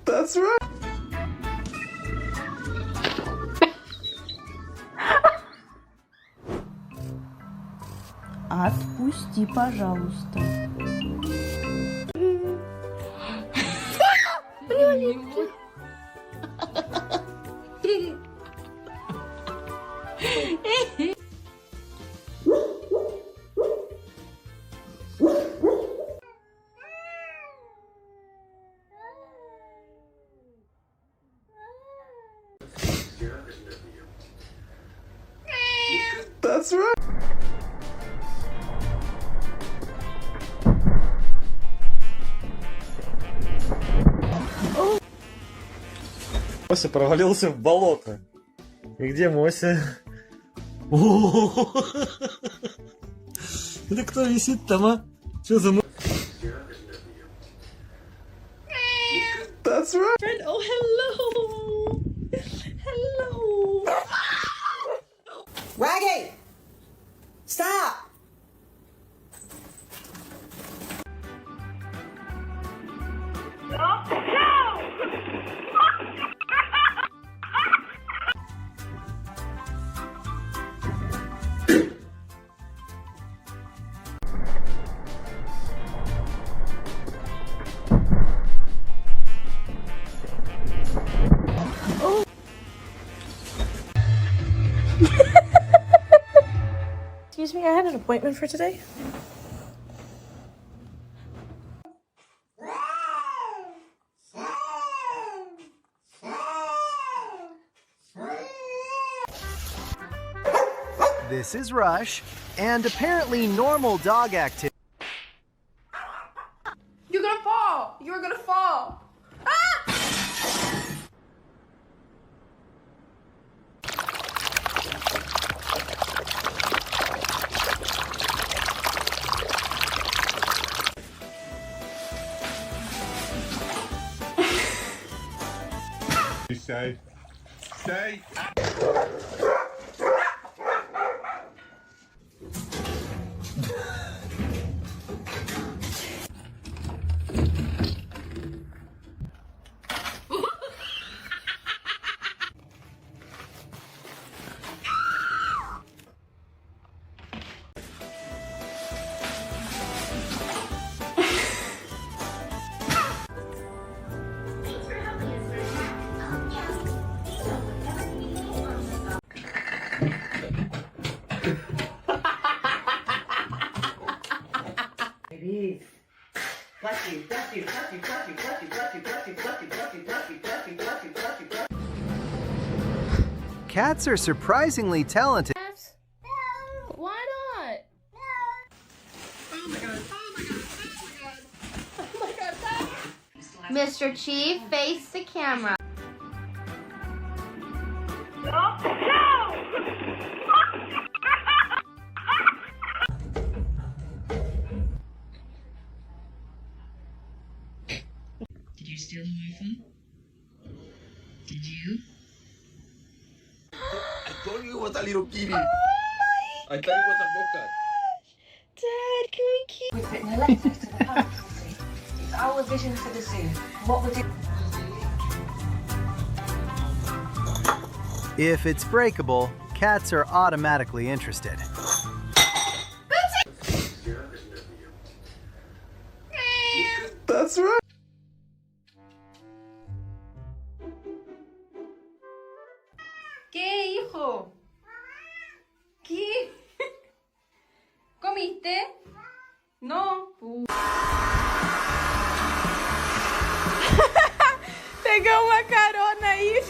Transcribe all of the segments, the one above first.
That's right. Отпусти, пожалуйста. That's right. Мося провалился в болото. И где Мося? Это кто висит там, а? Что за That's right. Oh, hello. Hello. Raggy! Stop! Excuse me, I had an appointment for today. This is Rush, and apparently normal dog activity. You're gonna fall! You're gonna fall! Ah! You say. Baby. Bless you, bless you, bless you, bless you, bless you, bless you, bless you, bless you, bless you, bless you, bless you, bless you, bless you, bless you. Cats are surprisingly talented. Why not? Oh my god, oh my god, oh my god. Oh my god, Mr. Chief, face the camera. Did you steal my phone? Did you? I told you it was a little kitty. Oh I thought it was a bobcat. Dad, can we keep... We've written a letter to the public. It's our vision for the zoo. What would it... If it's breakable, cats are automatically interested. That's right. ¿Qué, hijo? ¿Qué? ¿Comiste? No. Pegou uma carona aí.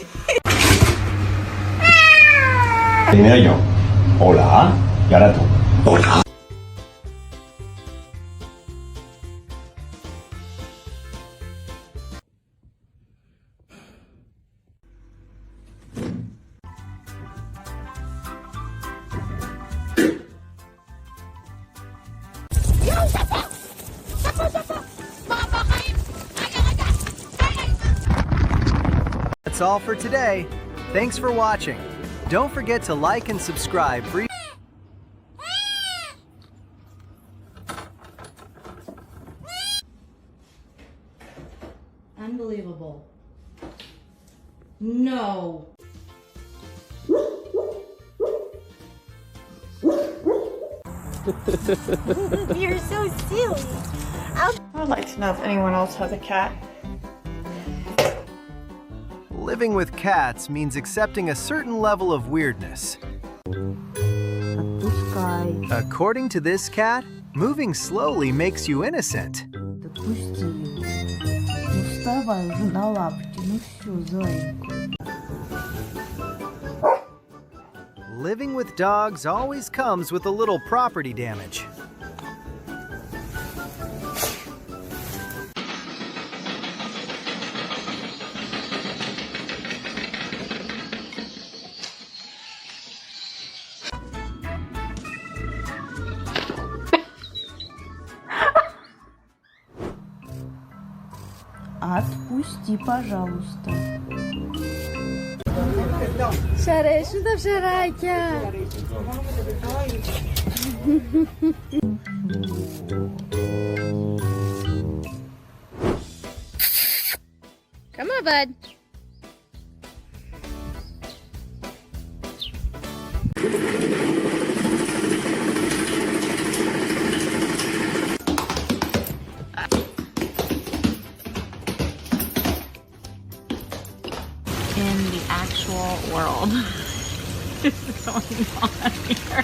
Primero yo. Hola. Y ahora tú. Hola. That's all for today. Thanks for watching. Don't forget to like and subscribe for Unbelievable. No. You're so silly. I'd like to know if anyone else has a cat. Living with cats means accepting a certain level of weirdness. According to this cat, moving slowly makes you innocent. Living with dogs always comes with a little property damage. Отпусти, пожалуйста. Шарай, что там шарайка? Come on, bud. In the actual world. What's going on here?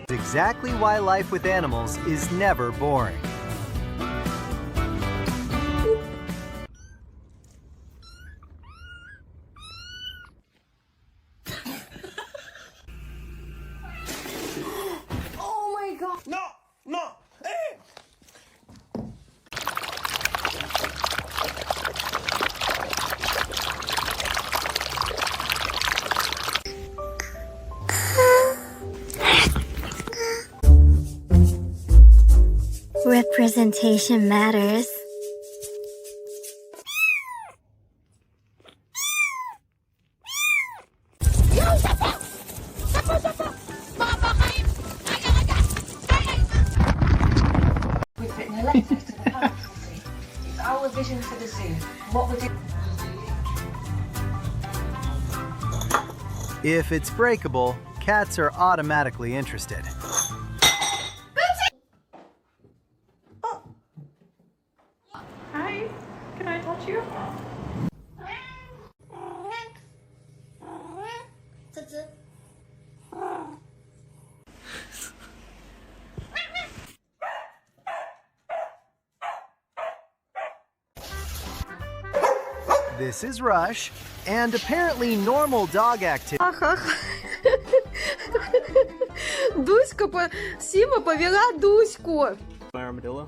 Exactly why life with animals is never boring. Representation matters. We've written a letter to the public. It's our vision for the zoo. What would it... If it's breakable, cats are automatically interested. Hi, can I touch you? This is Rush, and apparently normal dog activity. Дуська, Сима повела Дуську. Armadillo.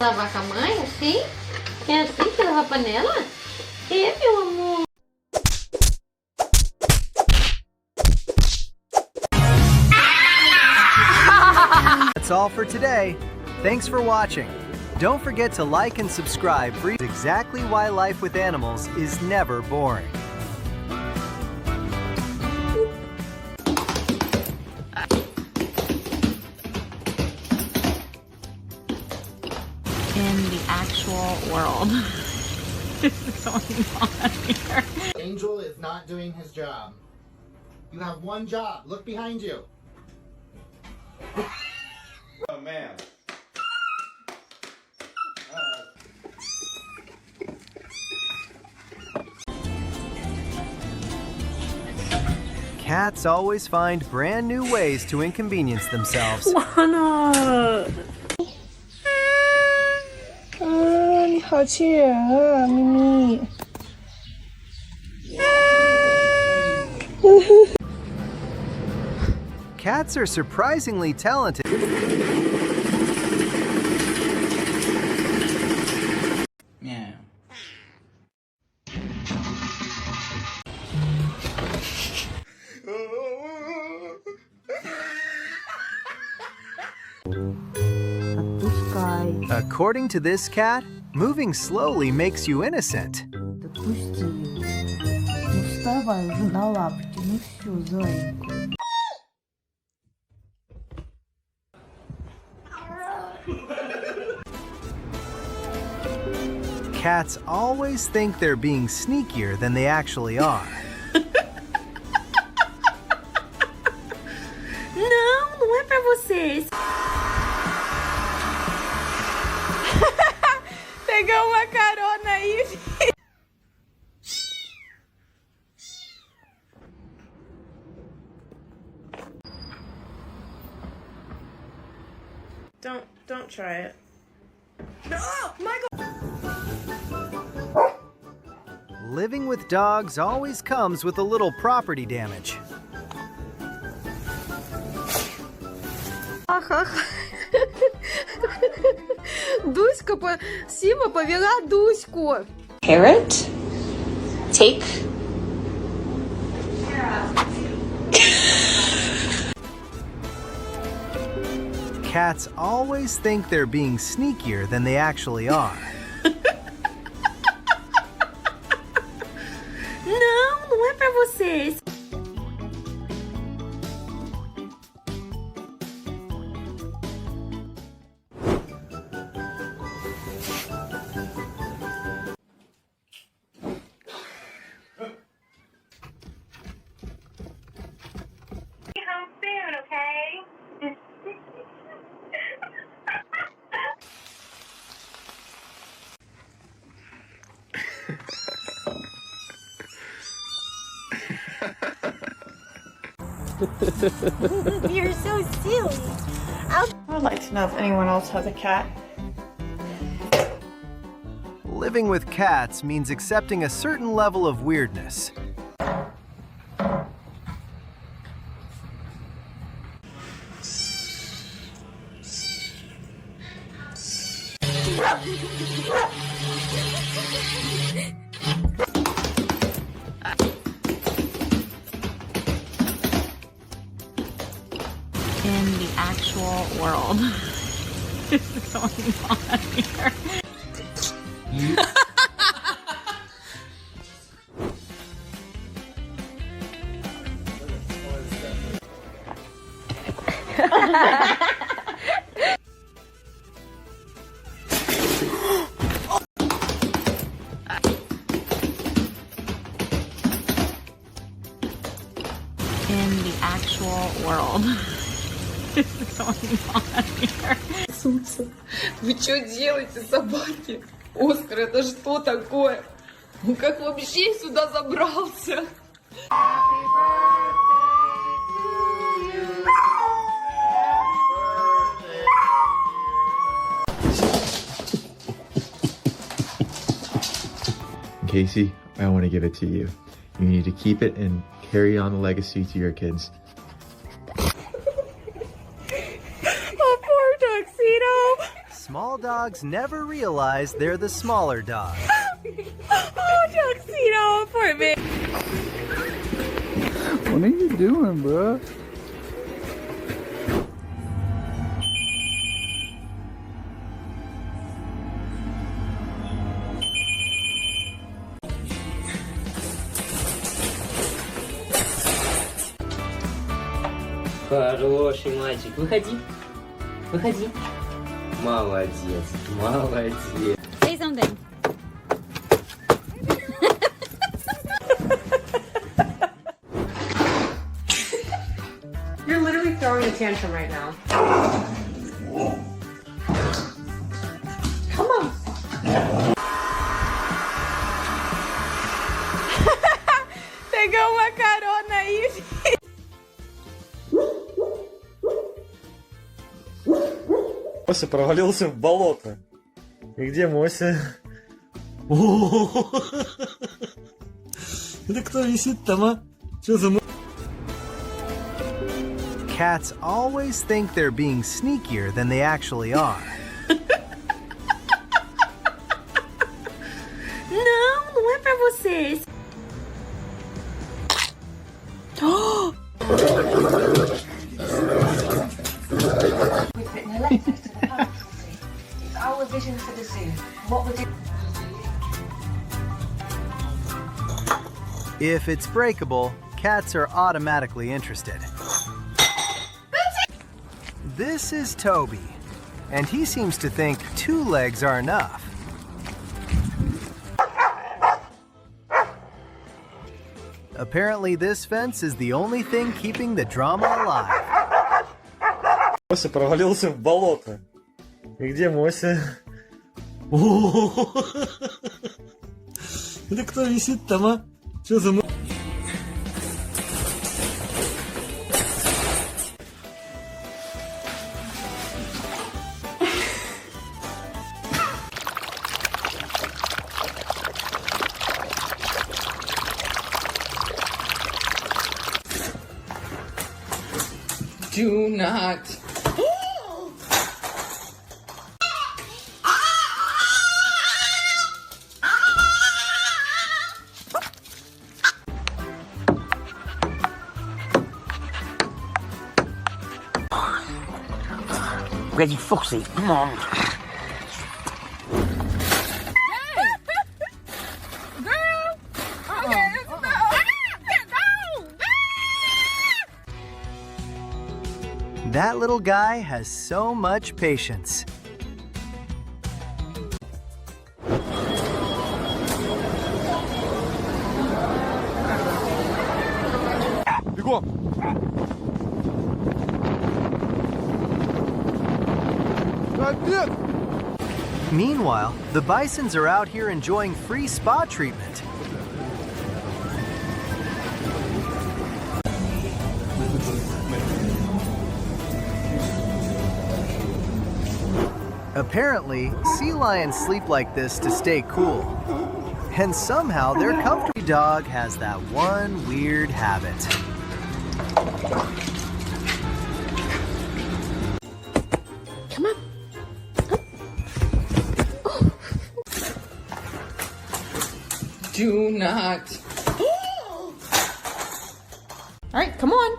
Lavar com a mãe, assim? É assim que lava a panela? É, meu amor. That's all for today. Thanks for watching. Don't forget to like and subscribe for exactly why life with animals is never boring. In the actual world. What's going on here? Angel is not doing his job. You have one job. Look behind you. Oh man. Cats always find brand new ways to inconvenience themselves. 你好亲人啊，咪咪。Cats are surprisingly talented. Meow. According to this cat, moving slowly makes you innocent. Cats always think they're being sneakier than they actually are. Não é pra vocês. Pegar uma carona aí. Don't try it. Oh, Michael! Living with dogs always comes with a little property damage. Дуська, Сима повела Дуську. Parrot, take. Cats always think they're being sneakier than they actually are. Não é pra vocês. You're so silly. I'd like to know if anyone else has a cat. Living with cats means accepting a certain level of weirdness. In the actual world. What is going on here? In the actual world. What is going on here? Вы что делаете, собаки? Оскар, это что такое? Он как вообще сюда забрался? Casey, I want to give it to you. You need to keep it and carry on the legacy to your kids. Small dogs never realize they're the smaller dog. Oh, Tuxedo, poor me. What are you doing, bro? Хороший мальчик. Выходи. Выходи. Молодец. Молодец. Say something. You're literally throwing a tantrum right now. Come on. Pegar uma carona aí. Мося провалился в болото. И где Мося? Это кто висит там, а? Что за... Cats always think they're being sneakier than they actually are. Não, não é pra vocês. Our vision for the zoo. What would it... If it's breakable, cats are automatically interested. This is Toby, and he seems to think 2 legs are enough. Apparently, this fence is the only thing keeping the drama alive. Мося провалился в болото. И где Мося? Это кто висит там, а? Что за... Do not. Ready, Foxy, come on. That little guy has so much patience. Meanwhile, the bisons are out here enjoying free spa treatment. Apparently, sea lions sleep like this to stay cool. And somehow their comfortable dog has that one weird habit. Come on. Do not. All right, come on.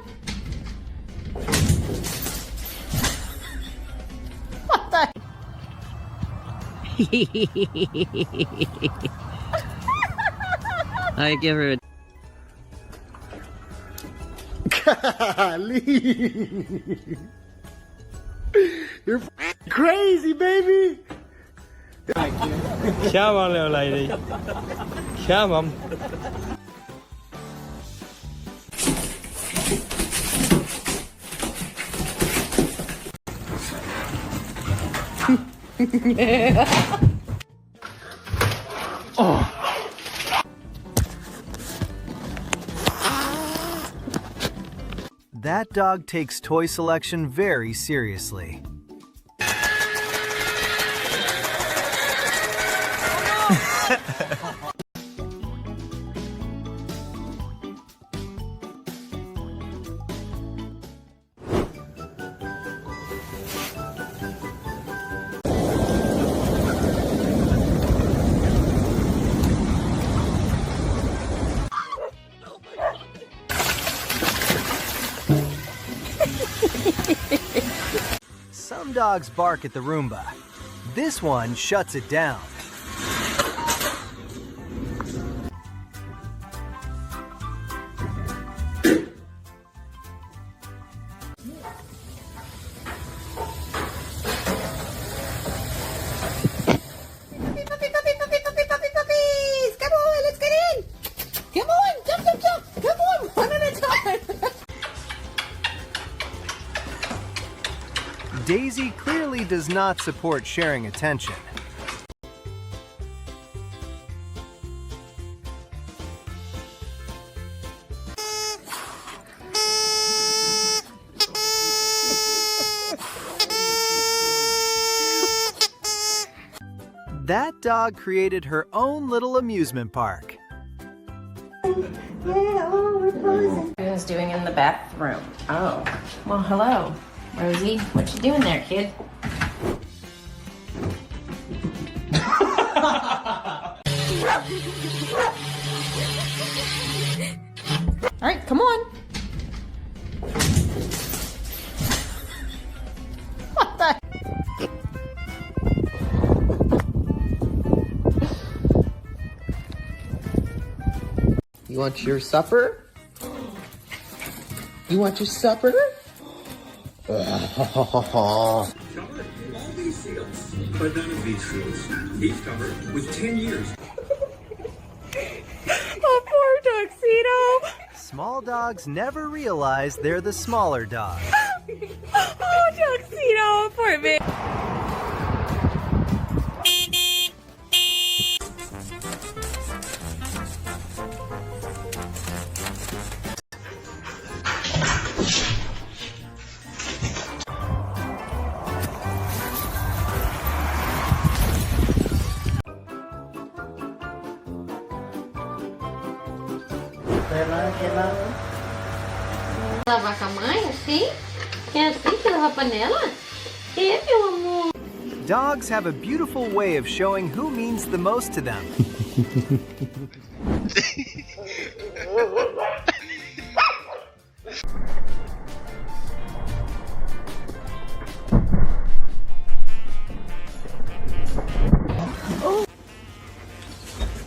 What the? I give her a... Golly. You're crazy, baby. Come on, little lady. Come on. That dog takes toy selection very seriously. Some dogs bark at the Roomba. This one shuts it down. Puppies! Come on, let's get in! Come on, jump, jump, jump! Come on, one at a time! Daisy clearly does not support sharing attention. That dog created her own little amusement park. Who's doing in the bathroom? Oh, well, hello, Rosie. What you doing there, kid? All right, come on. What the? You want your supper? You want your supper? All these seals, but none of these seals. Each covered with 10 years. Oh, poor Tuxedo. Small dogs never realize they're the smaller dog. Oh, Tuxedo, poor baby. Lavar com a mãe, assim? É assim que lava a panela? É, meu amor. Dogs have a beautiful way of showing who means the most to them.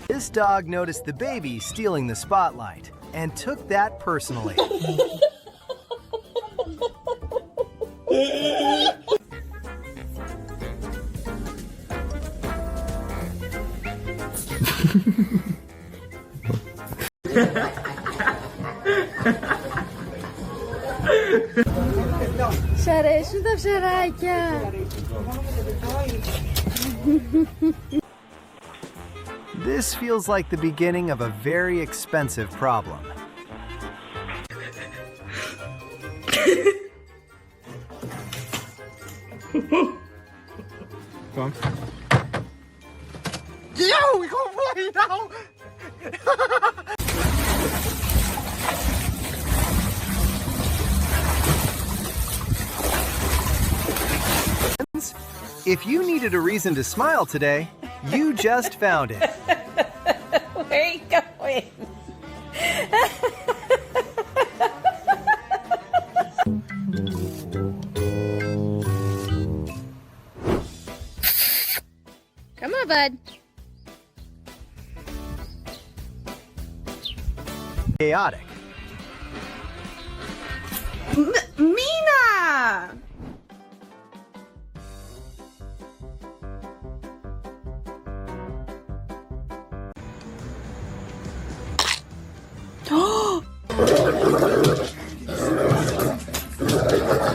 This dog noticed the baby stealing the spotlight and took that personally. Σ' τα ψαράκια. This feels like the beginning of a very expensive problem. Come on. Yo, we go right now. If you needed a reason to smile today, you just found it. Where are you going? Come on, bud. Chaotic. Mina!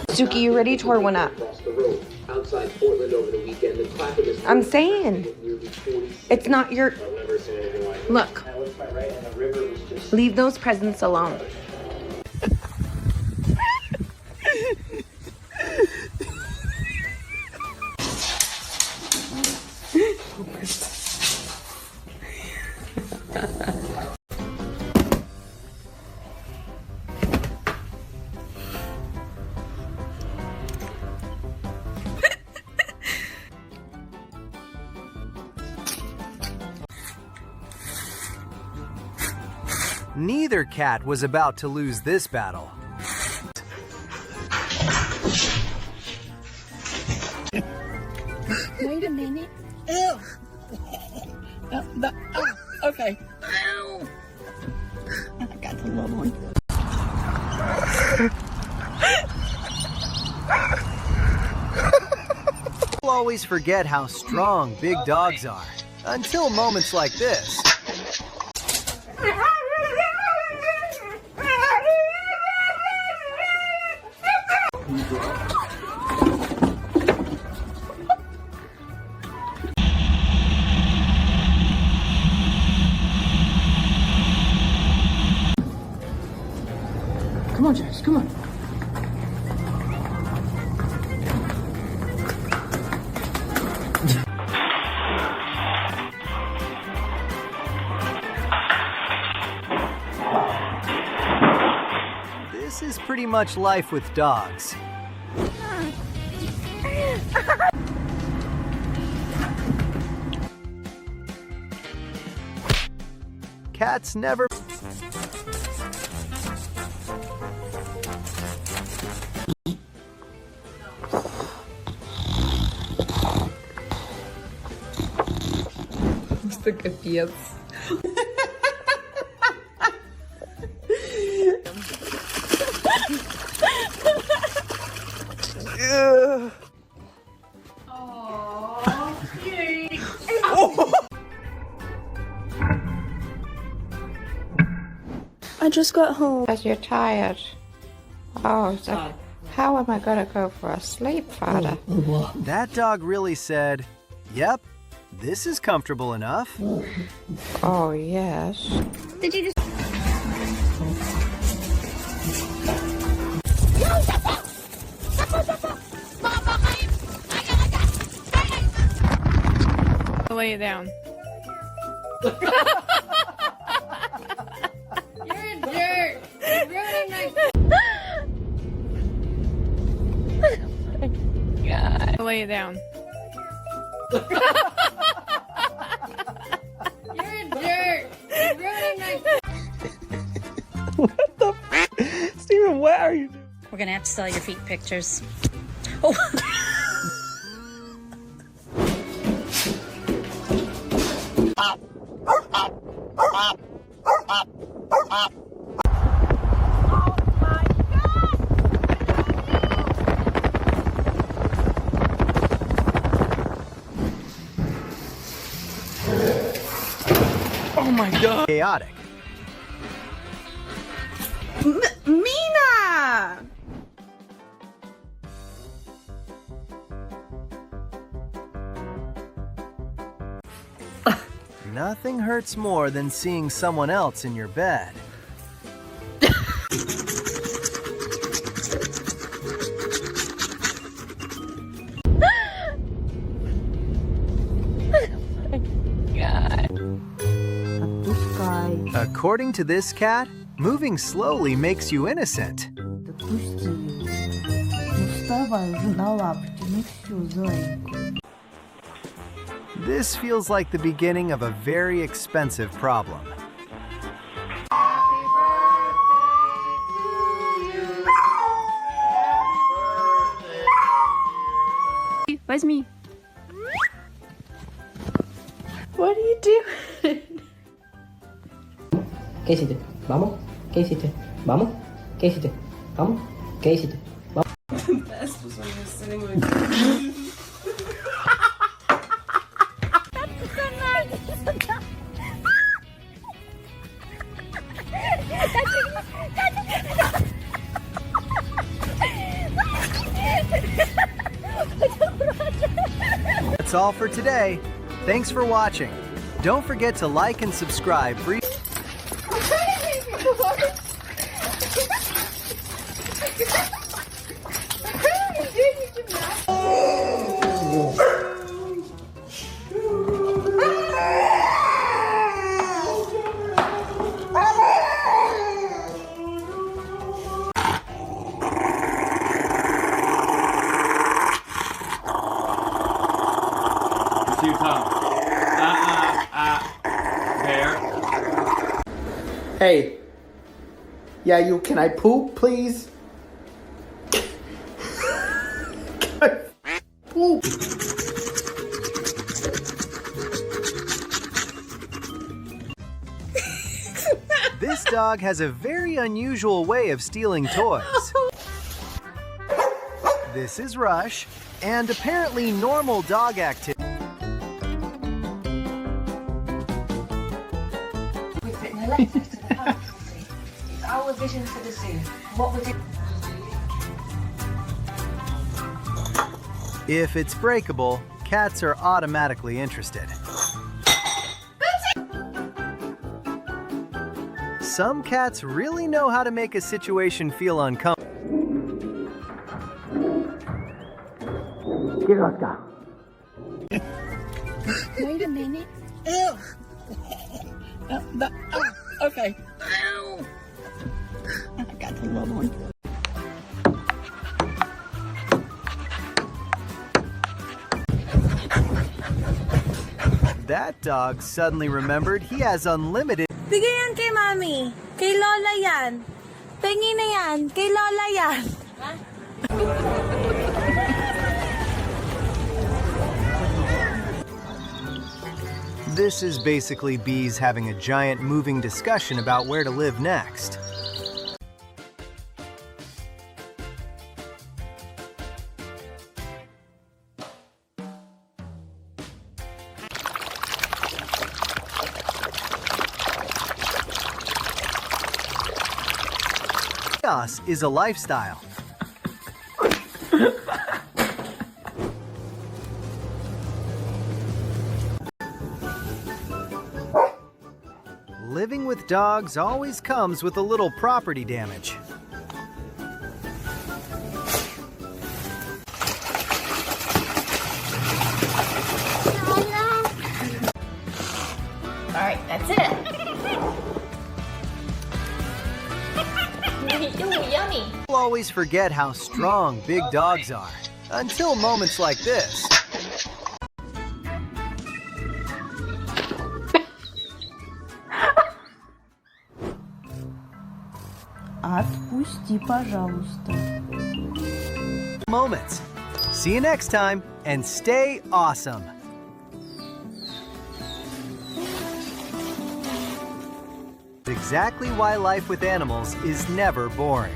Suki, you already tore one up. I'm saying. It's not your... Look. Leave those presents alone. Neither cat was about to lose this battle. Wait a minute. Ew. Okay. Ew. I got the little one. People always forget how strong big dogs are, until moments like this. Come on, Jax, come on. This is pretty much life with dogs. Cats never... Просто капец. I just got home. Because you're tired. Oh, so how am I gonna go for a sleep, Father? That dog really said, "Yep, this is comfortable enough." Oh, yes. Did you just... Lay it down. You're a jerk. You're ruining my... God. Lay it down. You're a jerk. You're ruining my... What the f? Steven, what are you doing? We're gonna have to sell your feet pictures. Oh. Oh my god. Chaotic. Mina! Nothing hurts more than seeing someone else in your bed. According to this cat, moving slowly makes you innocent. This feels like the beginning of a very expensive problem. Where's me? What are you doing? ¿Qué hiciste? ¿Vamos? ¿Qué hiciste? ¿Vamos? ¿Qué hiciste? ¿Vamos? ¿Qué hiciste? ¿Vamos? The best was when you're sitting like... That's all for today. Thanks for watching. Don't forget to like and subscribe for... Too tough. Bear. Hey. Yeah, you, can I poop, please? Can I poop? This dog has a very unusual way of stealing toys. This is Rush, and apparently normal dog activity. We've written a letter to the public. It's our vision for the zoo. What would it... If it's breakable, cats are automatically interested. Some cats really know how to make a situation feel uncomfortable. Get Oscar. Wait a minute. Okay. I got the little one. That dog suddenly remembered he has unlimited. Bigay yan kay Mami. Kay Lola yan. Pengi na yan. Kay Lola yan. This is basically bees having a giant moving discussion about where to live next. Chaos is a lifestyle. Living with dogs always comes with a little property damage. All right, that's it. Ooh, yummy. People always forget how strong big dogs are, until moments like this. Отпусти, пожалуйста. Moments. See you next time, and stay awesome. Exactly why life with animals is never boring.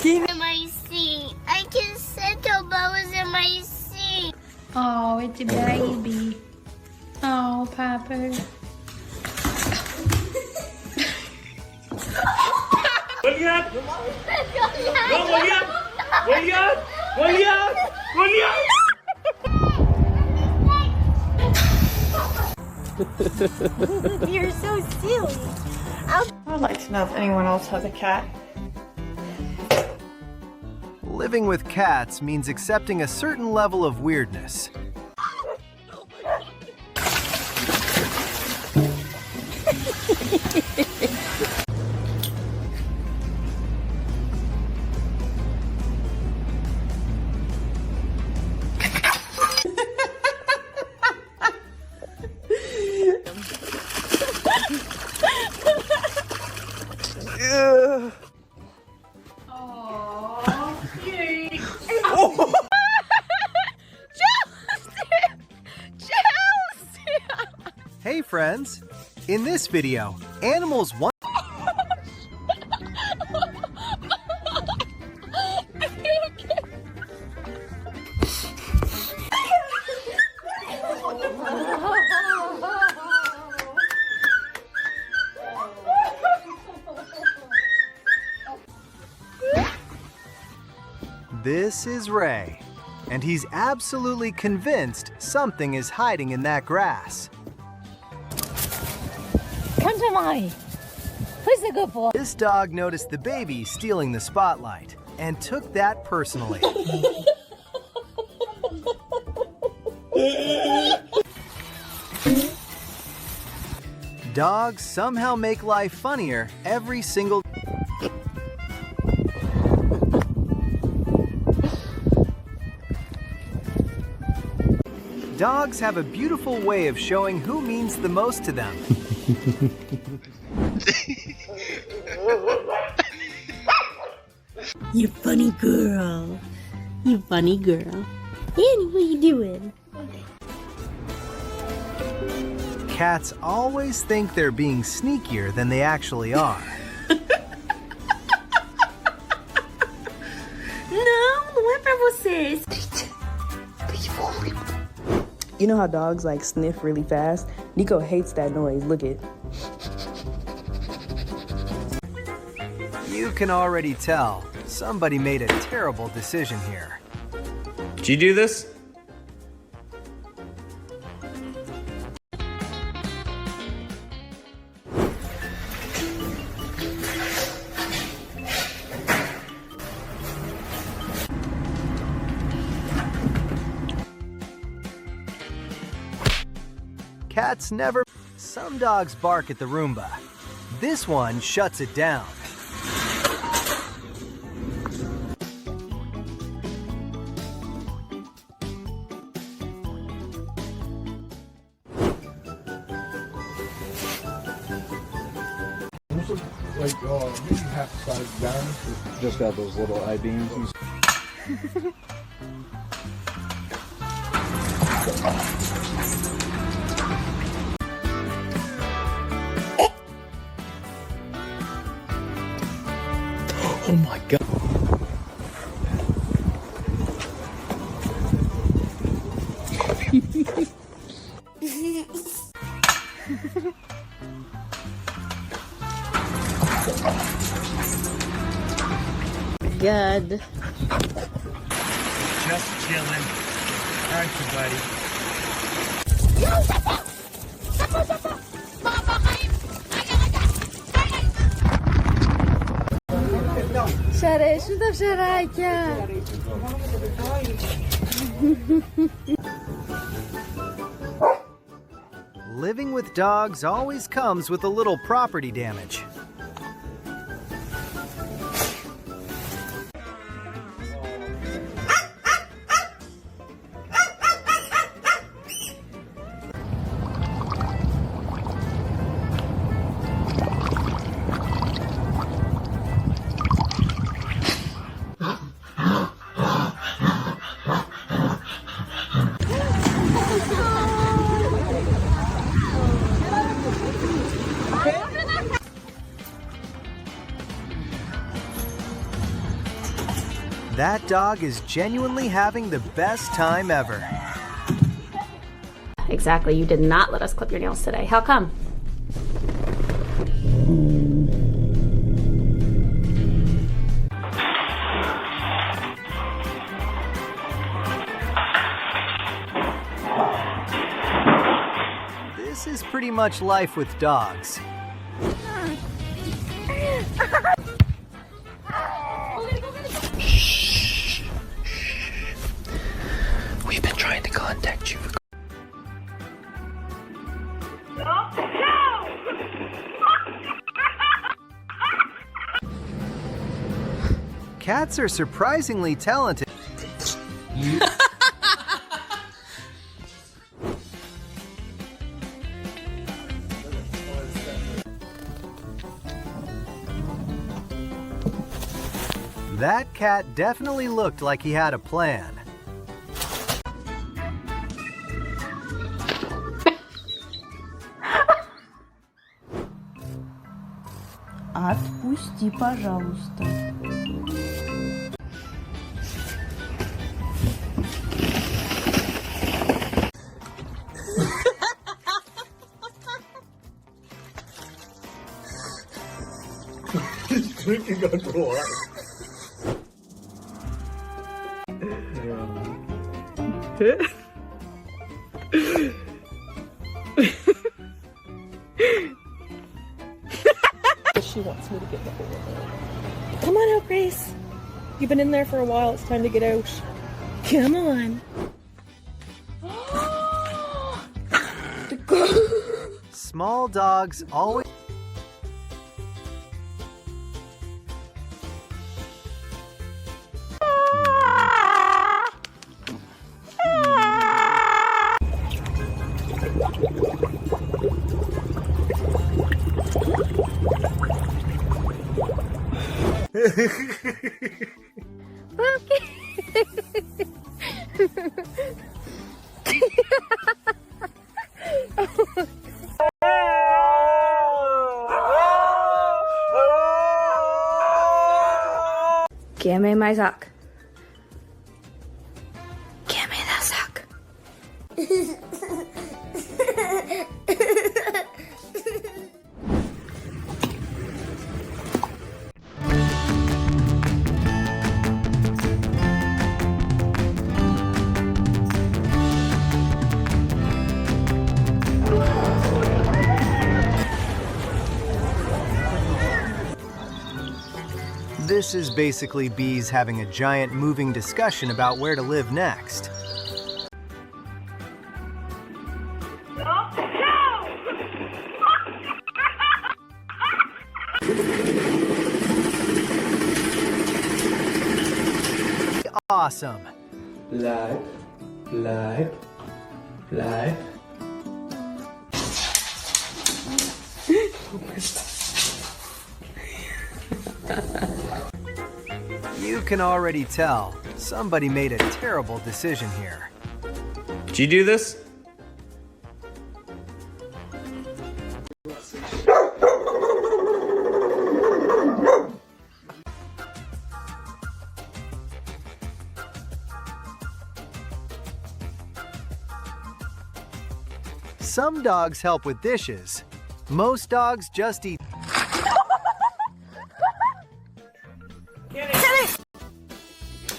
In my seat. I can settle bows in my seat. Oh, it's a baby. Oh, Papa. Goliath! No, Goliath! Goliath! Goliath! Goliath! You're so silly. I'd like to know if anyone else has a cat. Living with cats means accepting a certain level of weirdness. Hey friends! In this video, animals want This is Ray, and he's absolutely convinced something is hiding in that grass. Come to mommy. Who's the good boy? This dog noticed the baby stealing the spotlight and took that personally. Dogs somehow make life funnier every single Dogs have a beautiful way of showing who means the most to them. You funny girl. You funny girl. Annie, what you doing? Cats always think they're being sneakier than they actually are. Não é pra vocês. You know how dogs like sniff really fast? Nico hates that noise. Look it. You can already tell somebody made a terrible decision here. Did you do this? Cats never... Some dogs bark at the Roomba. This one shuts it down. Like, maybe half the size down. Just got those little I-beams. Oh my god. God. Just chilling. Aren't you, buddy? Σ' αρέσουν τα ψαράκια. Living with dogs always comes with a little property damage. That dog is genuinely having the best time ever. Exactly, you did not let us clip your nails today. How come? This is pretty much life with dogs. We've been trying to contact you. Cats are surprisingly talented. That cat definitely looked like he had a plan. Отпусти, пожалуйста. He's drinking underwater. She wants me to get the whole thing. Come on out, Grace. You've been in there for a while. It's time to get out. Come on. Small dogs always... Give me my sock. Give me the sock. This is basically bees having a giant moving discussion about where to live next. Awesome. Live. You can already tell somebody made a terrible decision here. Did you do this? Some dogs help with dishes. Most dogs just eat.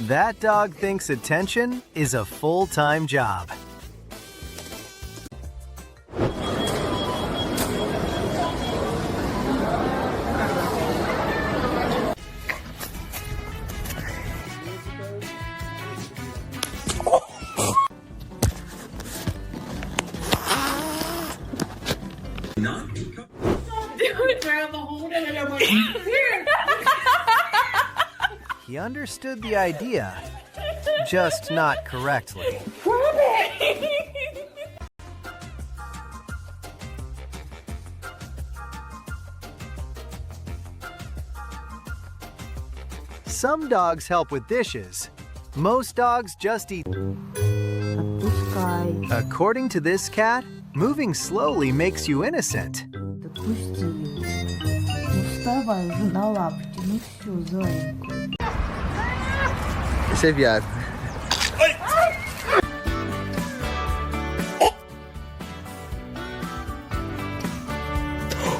That dog thinks attention is a full-time job. He understood the idea, just not correctly. Some dogs help with dishes. Most dogs just eat. According to this cat, moving slowly makes you innocent. Esse é viado.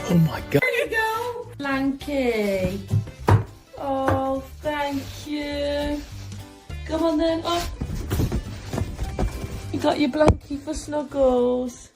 Oh my god. There you go, Blanky. Oh, thank you. Come on then. Oh, you got your Blanky for snuggles.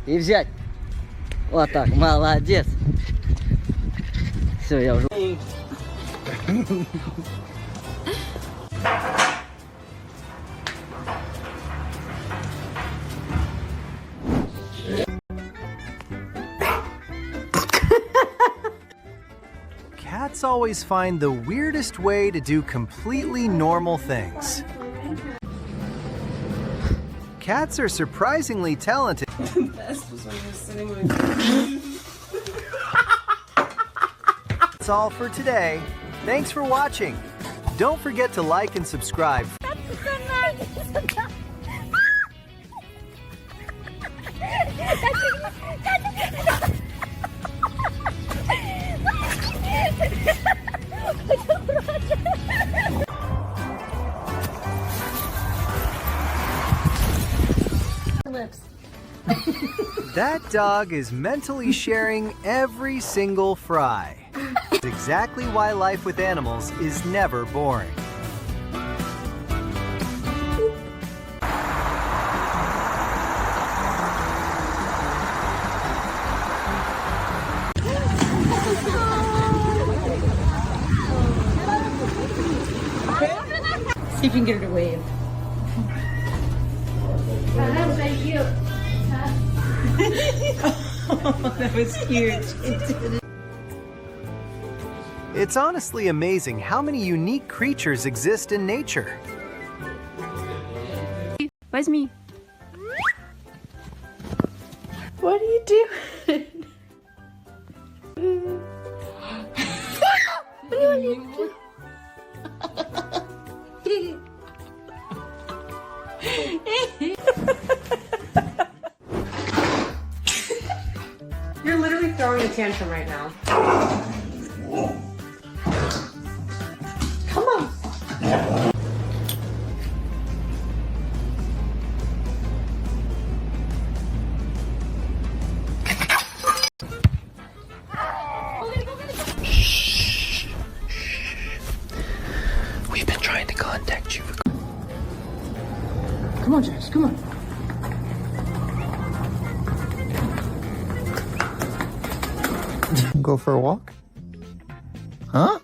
И взять. Вот так, молодец. Все, я уже... Cats always find the weirdest way to do completely normal things. Cats are surprisingly talented. The best was when you were sitting with That's all for today. Thanks for watching. Don't forget to like and subscribe. Lips. That dog is mentally sharing every single fry. It's exactly why life with animals is never boring. See if you can get her to wave. That was so cute. Oh, that was cute. It's honestly amazing how many unique creatures exist in nature. Where's me? What are you doing? What are you doing? You're literally throwing a tantrum right now. Come on. We've been trying to contact you. Come on, Jax, come on. Go for a walk? Huh?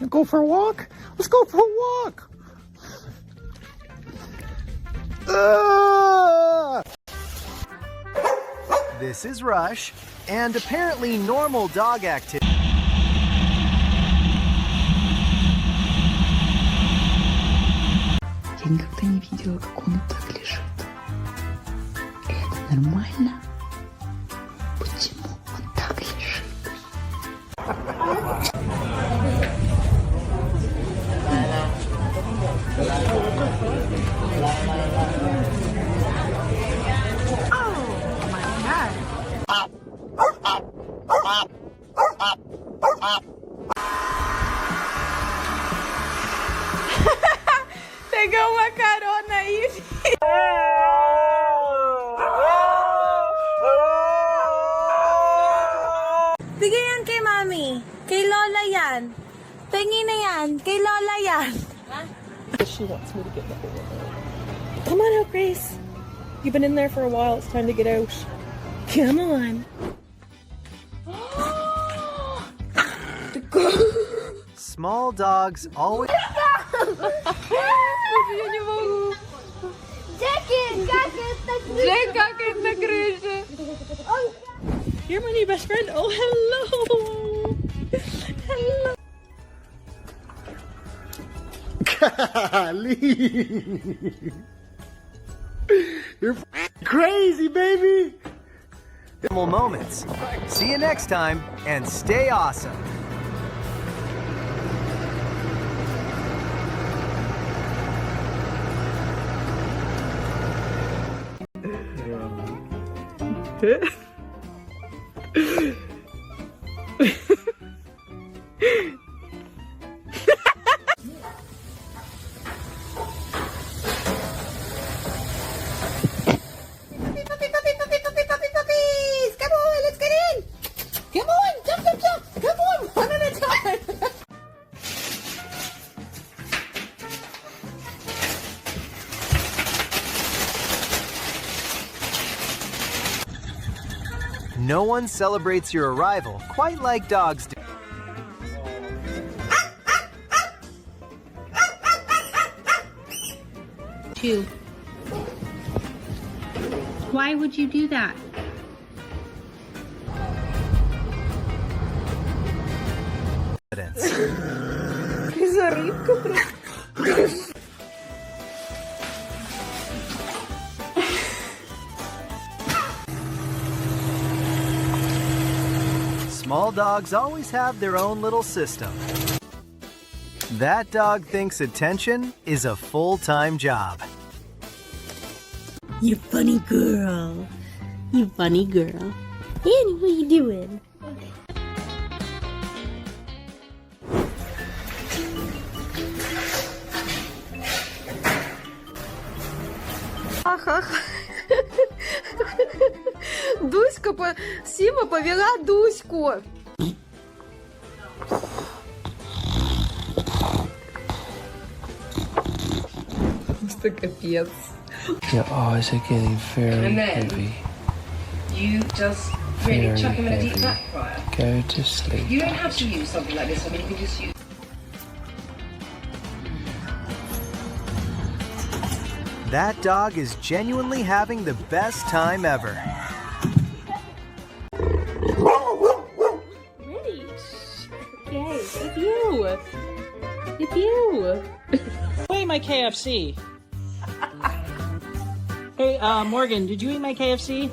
Go for a walk? Let's go for a walk! This is Rush, and apparently normal dog activity. Я никогда не видела, как он так лежит. Это нормально? Почему он так лежит? Pegou uma carona aí. Bigay yan kay Mami. Kay Lola yan. Pengi na yan. Kay Lola yan. She wants me to get the whole of it. Come on out, Grace. You've been in there for a while. It's time to get out. Come on. Small dogs always. Я не могу. Джеки какает на крыше. You're my new best friend. Oh, hello. Hello. Golly. You're crazy, baby. Moments. See you next time, and stay awesome. Puppies! Come on, let's get in! Come on, jump, jump, jump! Come on, one at a time! No one celebrates your arrival quite like dogs do. Why would you do that? Small dogs always have their own little system. That dog thinks attention is a full-time job. You funny girl. You funny girl. Annie, what you doing? Дуська, Сима повела Дуську. Просто капец. Your eyes are getting very And then- heavy. You just really Very chuck him in a deep heavy. back fryer. Go to sleep. You don't have to use something like this. I mean, you can just use. That dog is genuinely having the best time ever. Ready? Okay, it's you. It's you. Who ate my KFC? Hey, Morgan, did you eat my KFC?